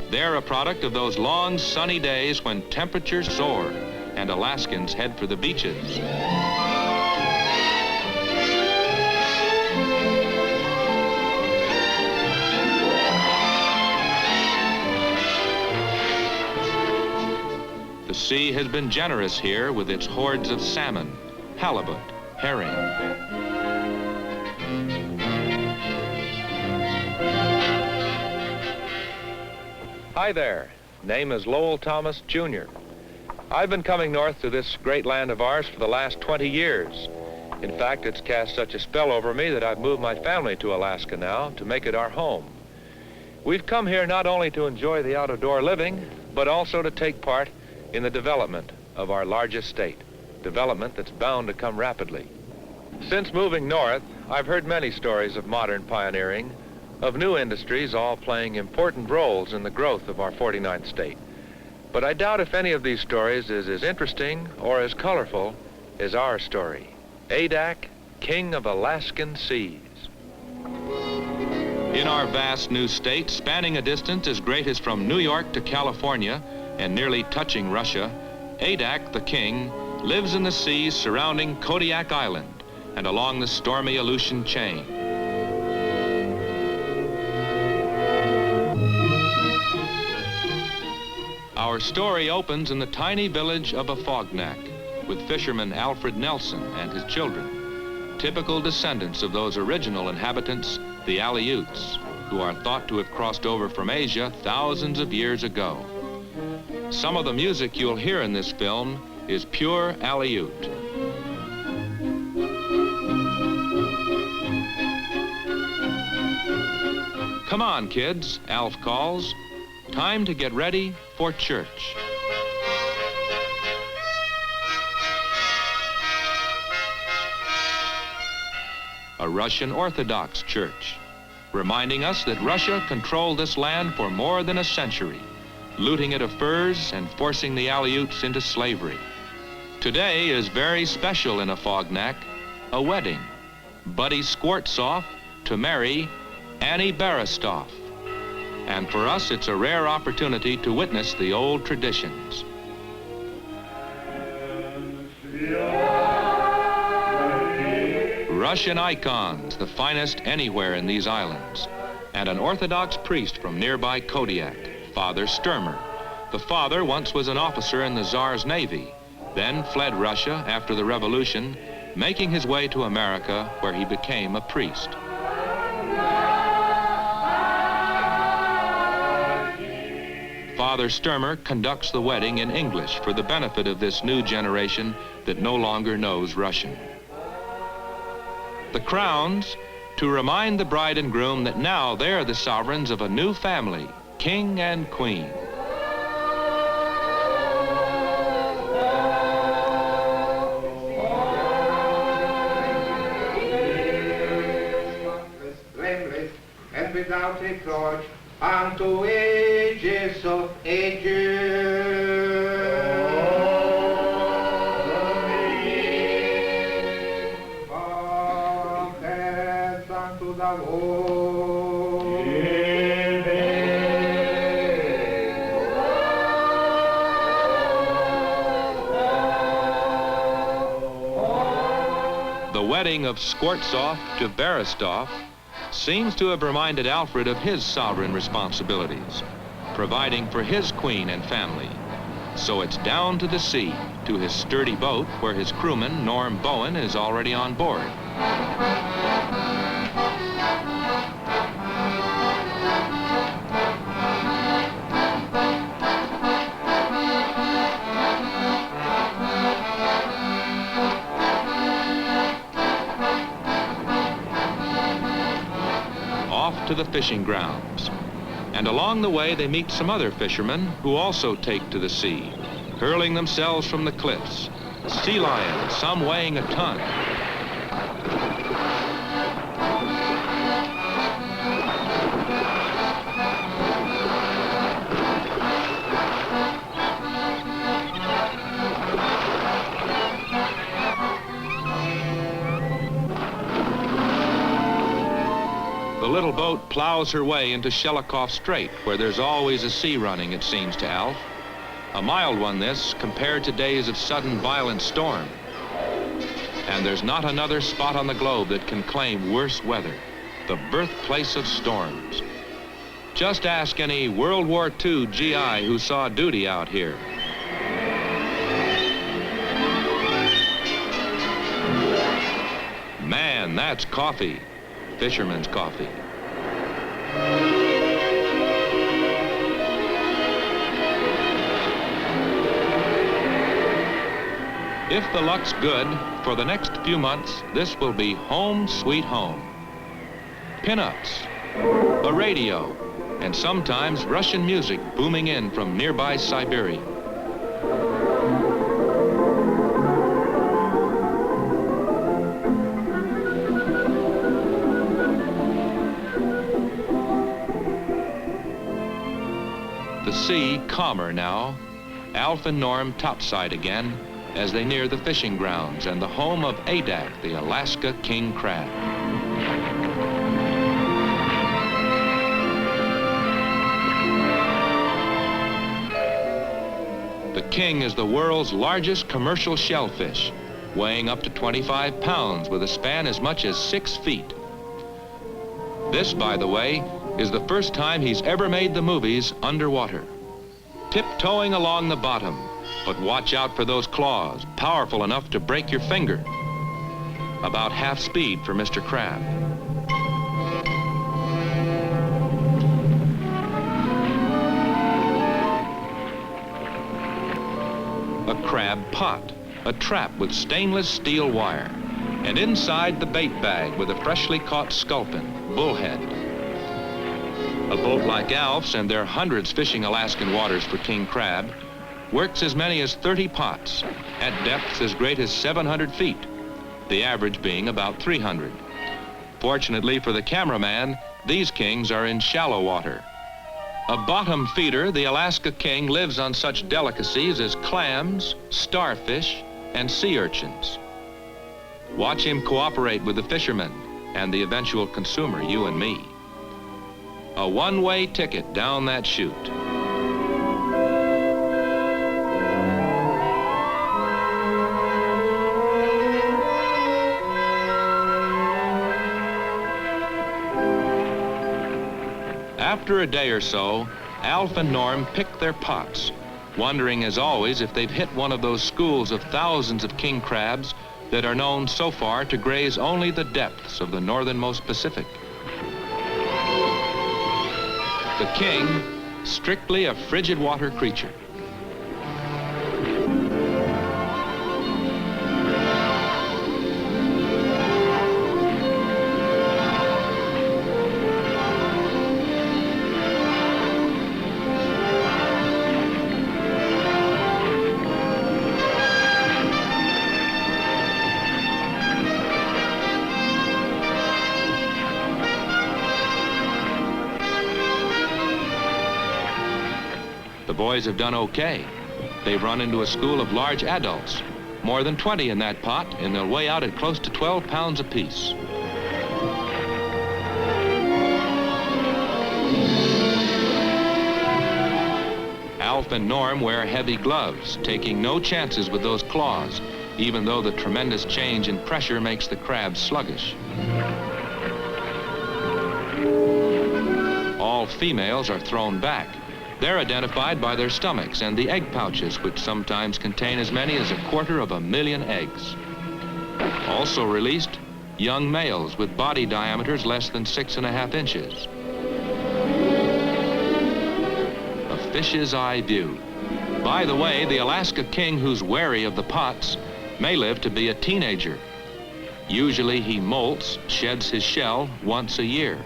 They're a product of those long, sunny days when temperatures soar and Alaskans head for the beaches. The sea has been generous here with its hordes of salmon, halibut, herring. Hi there. Name is Lowell Thomas, Jr. I've been coming north to this great land of ours for the last 20 years. In fact, it's cast such a spell over me that I've moved my family to Alaska now to make it our home. We've come here not only to enjoy the out-of-door living, but also to take part in the development of our largest state, development that's bound to come rapidly. Since moving north, I've heard many stories of modern pioneering, of new industries all playing important roles in the growth of our 49th state. But I doubt if any of these stories is as interesting or as colorful as our story. Adak, King of Alaskan Seas. In our vast new state, spanning a distance as great as from New York to California and nearly touching Russia, Adak, the king, lives in the seas surrounding Adak Island and along the stormy Aleutian chain. Our story opens in the tiny village of Afognak with fisherman Alfred Nelson and his children, typical descendants of those original inhabitants, the Aleuts, who are thought to have crossed over from Asia thousands of years ago. Some of the music you'll hear in this film is pure Aleut. Come on, kids, Alf calls. Time to get ready for church. A Russian Orthodox church, reminding us that Russia controlled this land for more than a century, looting it of furs and forcing the Aleuts into slavery. Today is very special in Afognak, a wedding. Buddy Squartsoff to marry Annie Barastoff. And for us, it's a rare opportunity to witness the old traditions. Russian icons, the finest anywhere in these islands, and an Orthodox priest from nearby Kodiak, Father Sturmer. The father once was an officer in the Tsar's Navy, then fled Russia after the revolution, making his way to America where he became a priest. Father Sturmer conducts the wedding in English for the benefit of this new generation that no longer knows Russian. The crowns, to remind the bride and groom that now they're the sovereigns of a new family, king and queen. Blameless and without reproach unto ages of ages. Thanks unto the Lord. The wedding of Squartsoff to Barastoff seems to have reminded Alfred of his sovereign responsibilities, providing for his queen and family. So it's down to the sea, to his sturdy boat, where his crewman, Norm Bowen, is already on board. To the fishing grounds. And along the way, they meet some other fishermen who also take to the sea, hurling themselves from the cliffs. Sea lions, some weighing a ton. The little boat plows her way into Shelikof Strait, where there's always a sea running, it seems to Alf. A mild one, this, compared to days of sudden violent storm. And there's not another spot on the globe that can claim worse weather, the birthplace of storms. Just ask any World War II GI who saw duty out here. Man, that's coffee, fisherman's coffee. If the luck's good, for the next few months, this will be home sweet home. Pinups, a radio, and sometimes Russian music booming in from nearby Siberia. The sea calmer now. Alf and Norm topside again as they near the fishing grounds and the home of Adak, the Alaska king crab. The king is the world's largest commercial shellfish, weighing up to 25 pounds with a span as much as 6 feet. This, by the way, is the first time he's ever made the movies underwater. Tiptoeing along the bottom, but watch out for those claws, powerful enough to break your finger. About half speed for Mr. Crab. A crab pot, a trap with stainless steel wire, and inside the bait bag with a freshly caught sculpin, bullhead. A boat like Alf's, and there are hundreds fishing Alaskan waters for king crab, works as many as 30 pots at depths as great as 700 feet, the average being about 300. Fortunately for the cameraman, these kings are in shallow water. A bottom feeder, the Alaska king lives on such delicacies as clams, starfish, and sea urchins. Watch him cooperate with the fishermen and the eventual consumer, you and me. A one-way ticket down that chute. After a day or so, Alf and Norm pick their pots, wondering as always if they've hit one of those schools of thousands of king crabs that are known so far to graze only the depths of the northernmost Pacific. The king, strictly a frigid water creature. The boys have done okay. They've run into a school of large adults, more than 20 in that pot, and they'll weigh out at close to 12 pounds apiece. Alf and Norm wear heavy gloves, taking no chances with those claws, even though the tremendous change in pressure makes the crabs sluggish. All females are thrown back. They're identified by their stomachs and the egg pouches, which sometimes contain as many as 250,000 eggs. Also released, young males with body diameters less than 6.5 inches. A fish's eye view. By the way, the Alaska king who's wary of the pots may live to be a teenager. Usually he molts, sheds his shell once a year.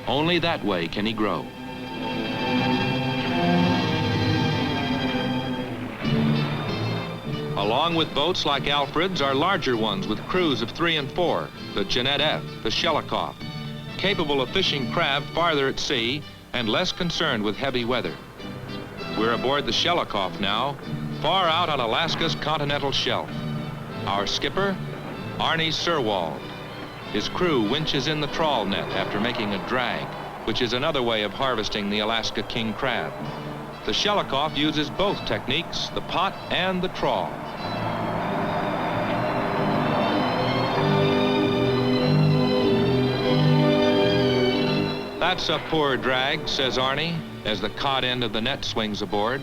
Only that way can he grow. Along with boats like Alfred's are larger ones with crews of 3 and 4, the Jeanette F., the Shelikof, capable of fishing crab farther at sea and less concerned with heavy weather. We're aboard the Shelikof now, far out on Alaska's continental shelf. Our skipper, Arnie Surwald. His crew winches in the trawl net after making a drag, which is another way of harvesting the Alaska king crab. The Shelikof uses both techniques, the pot and the trawl. That's a poor drag, says Arnie, as the cod end of the net swings aboard.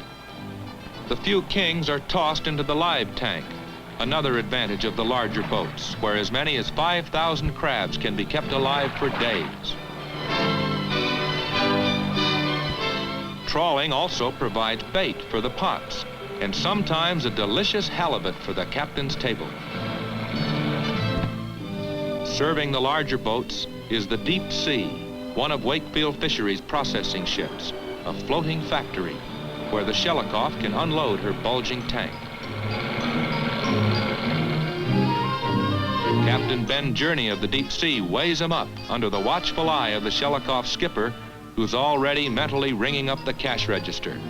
The few kings are tossed into the live tank, another advantage of the larger boats, where as many as 5,000 crabs can be kept alive for days. Trawling also provides bait for the pots, and sometimes a delicious halibut for the captain's table. Serving the larger boats is the Deep Sea, one of Wakefield Fisheries' processing ships, a floating factory where the Shelikof can unload her bulging tank. Captain Ben Journey of the Deep Sea weighs him up under the watchful eye of the Shelikof skipper, who's already mentally ringing up the cash register.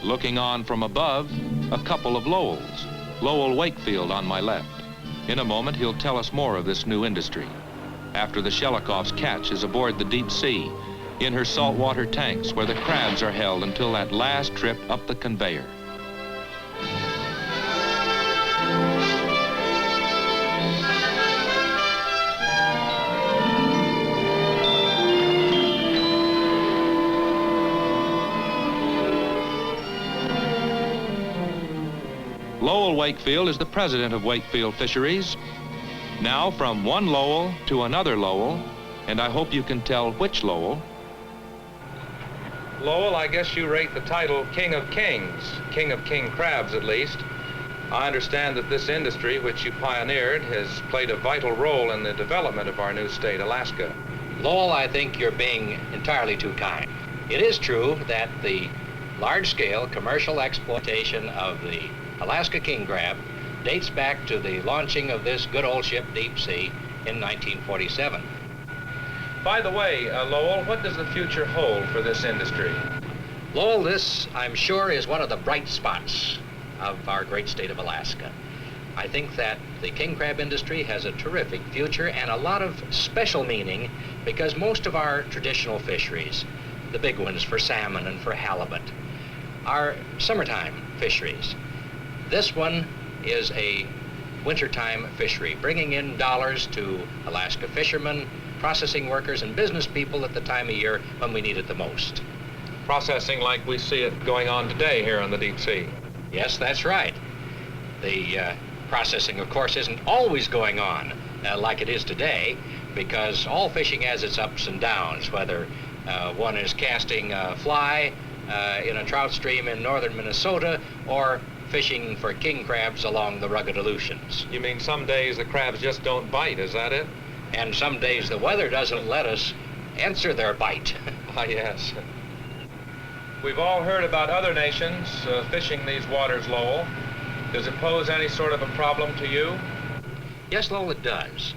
Looking on from above, a couple of Lowells. Lowell Wakefield on my left. In a moment, he'll tell us more of this new industry. After the Shelikof's catch is aboard the Deep Sea, in her saltwater tanks where the crabs are held until that last trip up the conveyor. Lowell Wakefield is the president of Wakefield Fisheries. Now from one Lowell to another Lowell, and I hope you can tell which Lowell. Lowell, I guess you rate the title King of Kings, King of King Crabs at least. I understand that this industry, which you pioneered, has played a vital role in the development of our new state, Alaska. Lowell, I think you're being entirely too kind. It is true that the large-scale commercial exploitation of the Alaska king crab dates back to the launching of this good old ship Deep Sea in 1947. By the way, Lowell, what does the future hold for this industry? Lowell, this, I'm sure, is one of the bright spots of our great state of Alaska. I think that the king crab industry has a terrific future and a lot of special meaning because most of our traditional fisheries, the big ones for salmon and for halibut, are summertime fisheries. This one is a wintertime fishery, bringing in dollars to Alaska fishermen, processing workers, and business people at the time of year when we need it the most. Processing like we see it going on today here on the Deep Sea. Yes, that's right. The processing, of course, isn't always going on like it is today, because all fishing has its ups and downs, whether one is casting a fly in a trout stream in northern Minnesota or fishing for king crabs along the rugged Aleutians. You mean some days the crabs just don't bite, is that it? And some days the weather doesn't let us answer their bite. Ah, yes. We've all heard about other nations fishing these waters, Lowell. Does it pose any sort of a problem to you? Yes, Lowell, it does.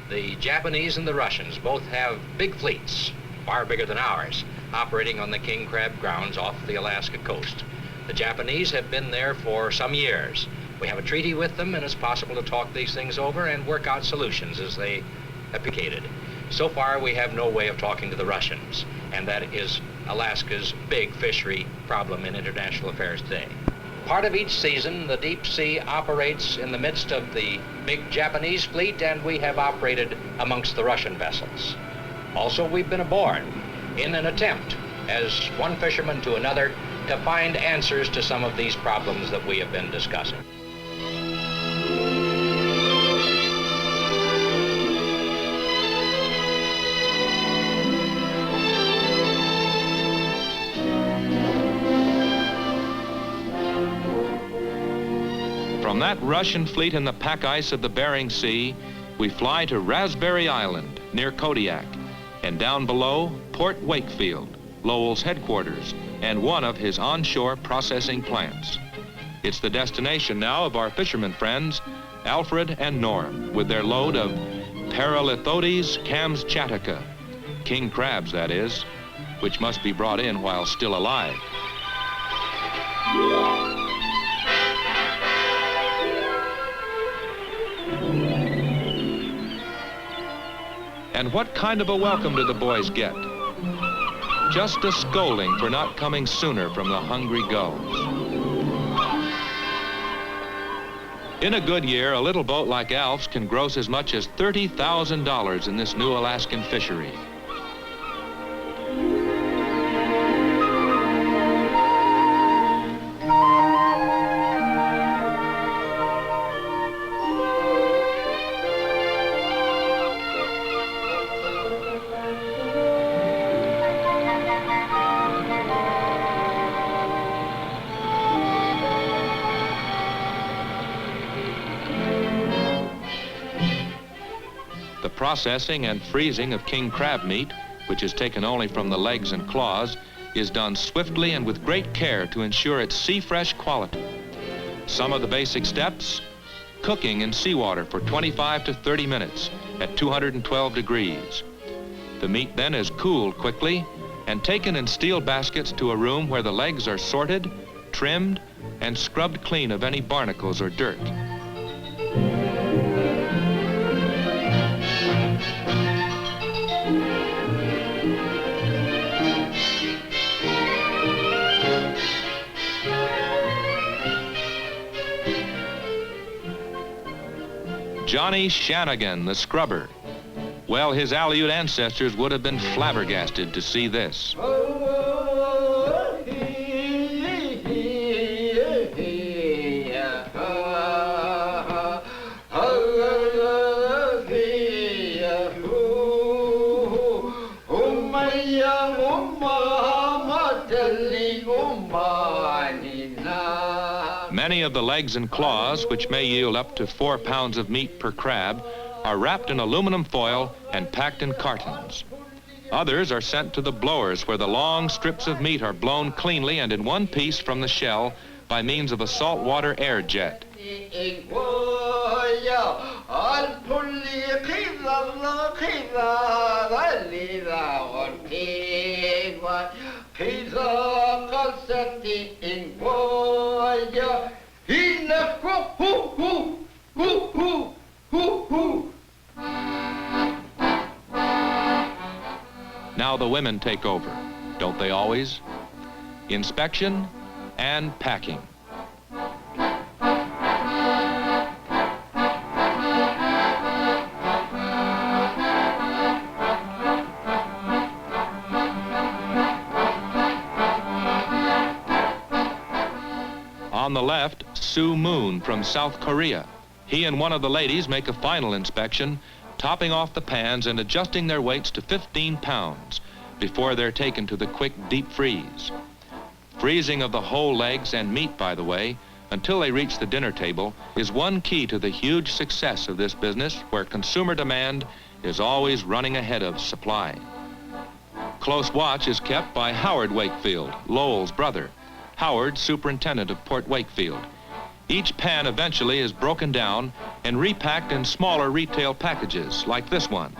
The Japanese and the Russians both have big fleets, far bigger than ours, operating on the king crab grounds off the Alaska coast. The Japanese have been there for some years. We have a treaty with them, and it's possible to talk these things over and work out solutions as they advocated. So far, we have no way of talking to the Russians, and that is Alaska's big fishery problem in international affairs today. Part of each season, the Deep Sea operates in the midst of the big Japanese fleet, and we have operated amongst the Russian vessels. Also, we've been aboard in an attempt, as one fisherman to another, to find answers to some of these problems that we have been discussing. From that Russian fleet in the pack ice of the Bering Sea, we fly to Raspberry Island near Kodiak, and down below, Port Wakefield, Lowell's headquarters, and one of his onshore processing plants. It's the destination now of our fishermen friends, Alfred and Norm, with their load of Paralithodes kamchatka, king crabs, that is. which must be brought in while still alive. And what kind of a welcome do the boys get? Just a scolding for not coming sooner from the hungry gulls. In a good year, a little boat like Alf's can gross as much as $30,000 in this new Alaskan fishery. The processing and freezing of king crab meat, which is taken only from the legs and claws, is done swiftly and with great care to ensure its sea-fresh quality. Some of the basic steps: cooking in seawater for 25 to 30 minutes at 212 degrees. The meat then is cooled quickly and taken in steel baskets to a room where the legs are sorted, trimmed, and scrubbed clean of any barnacles or dirt. Johnny Shanagan, the scrubber. Well, his Aleut ancestors would have been flabbergasted to see this. Many of the legs and claws, which may yield up to 4 pounds of meat per crab, are wrapped in aluminum foil and packed in cartons. Others are sent to the blowers, where the long strips of meat are blown cleanly and in one piece from the shell by means of a saltwater air jet. Now the women take over, don't they always? Inspection and packing. On the left, Sue Moon from South Korea. He and one of the ladies make a final inspection, topping off the pans and adjusting their weights to 15 pounds before they're taken to the quick deep freeze. Freezing of the whole legs and meat, by the way, until they reach the dinner table, is one key to the huge success of this business, where consumer demand is always running ahead of supply. Close watch is kept by Howard Wakefield, Lowell's brother. Howard, superintendent of Port Wakefield. Each pan eventually is broken down and repacked in smaller retail packages, like this one.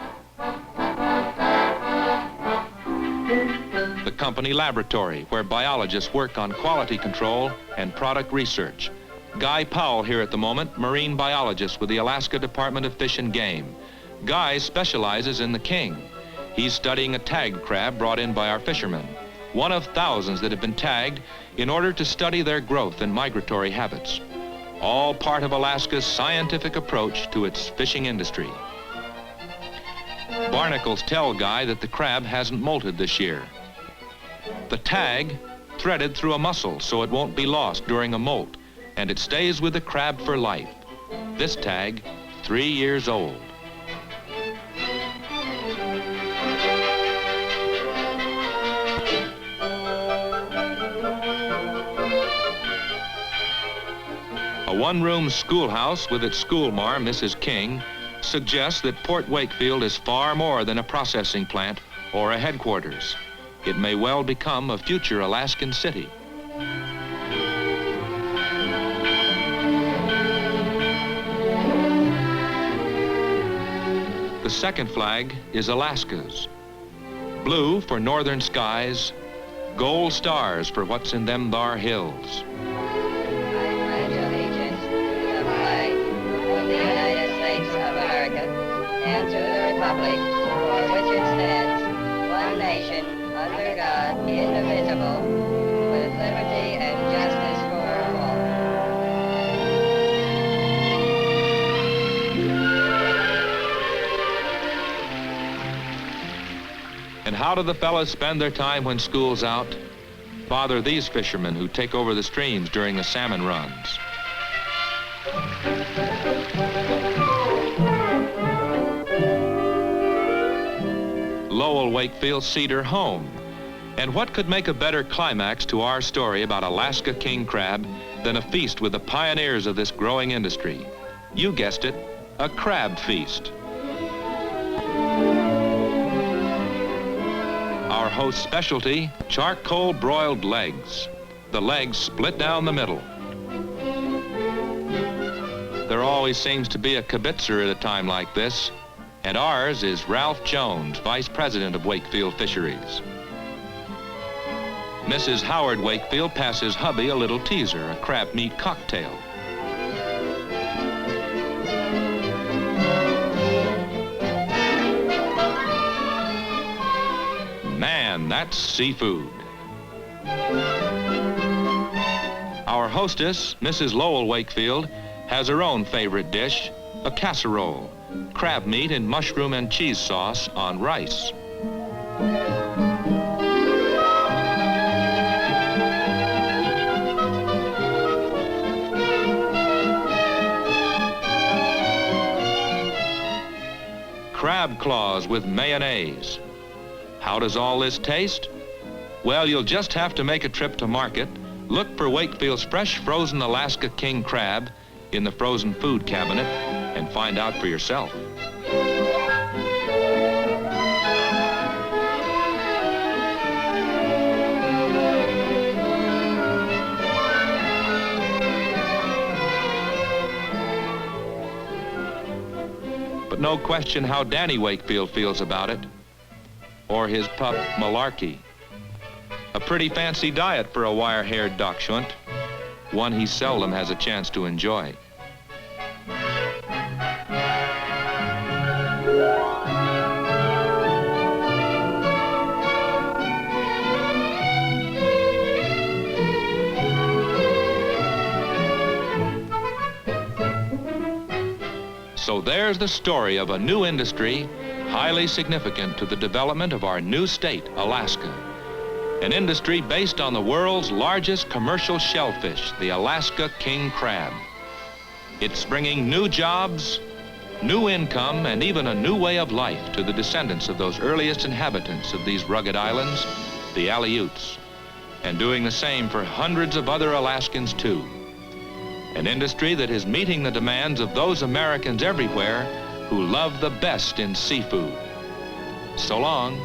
The company laboratory, where biologists work on quality control and product research. Guy Powell here at the moment, marine biologist with the Alaska Department of Fish and Game. Guy specializes in the king. He's studying a tagged crab brought in by our fishermen, one of thousands that have been tagged in order to study their growth and migratory habits. All part of Alaska's scientific approach to its fishing industry. Barnacles tell Guy that the crab hasn't molted this year. The tag, threaded through a mussel so it won't be lost during a molt, and it stays with the crab for life. This tag, 3 years old. A one-room schoolhouse with its schoolmarm, Mrs. King, suggests that Port Wakefield is far more than a processing plant or a headquarters. It may well become a future Alaskan city. The second flag is Alaska's. blue for northern skies, gold stars for what's in them thar hills. I pledge allegiance to the flag of the United States of America and to the republic for which it stands, one nation, under God, indivisible, with liberty and justice for all. And how do the fellas spend their time when school's out? Bother these fishermen who take over the streams during the salmon runs. Lowell Wakefield Cedar home. And what could make a better climax to our story about Alaska king crab than a feast with the pioneers of this growing industry? You guessed it, a crab feast. Our host's specialty, charcoal broiled legs. The legs split down the middle. There always seems to be a kibitzer at a time like this, and ours is Ralph Jones, Vice President of Wakefield Fisheries. Mrs. Howard Wakefield passes hubby a little teaser, a crab meat cocktail. Man, that's seafood. Our hostess, Mrs. Lowell Wakefield, has her own favorite dish, a casserole, crab meat in mushroom and cheese sauce on rice. Crab claws with mayonnaise. How does all this taste? Well, you'll just have to make a trip to market, look for Wakefield's fresh frozen Alaska king crab in the frozen food cabinet, and find out for yourself. But no question how Danny Wakefield feels about it, or his pup Malarkey. A pretty fancy diet for a wire-haired dachshund, one he seldom has a chance to enjoy. So there's the story of a new industry highly significant to the development of our new state, Alaska. An industry based on the world's largest commercial shellfish, the Alaska king crab. It's bringing new jobs, new income, and even a new way of life to the descendants of those earliest inhabitants of these rugged islands, the Aleuts, and doing the same for hundreds of other Alaskans too. An industry that is meeting the demands of those Americans everywhere who love the best in seafood. So long.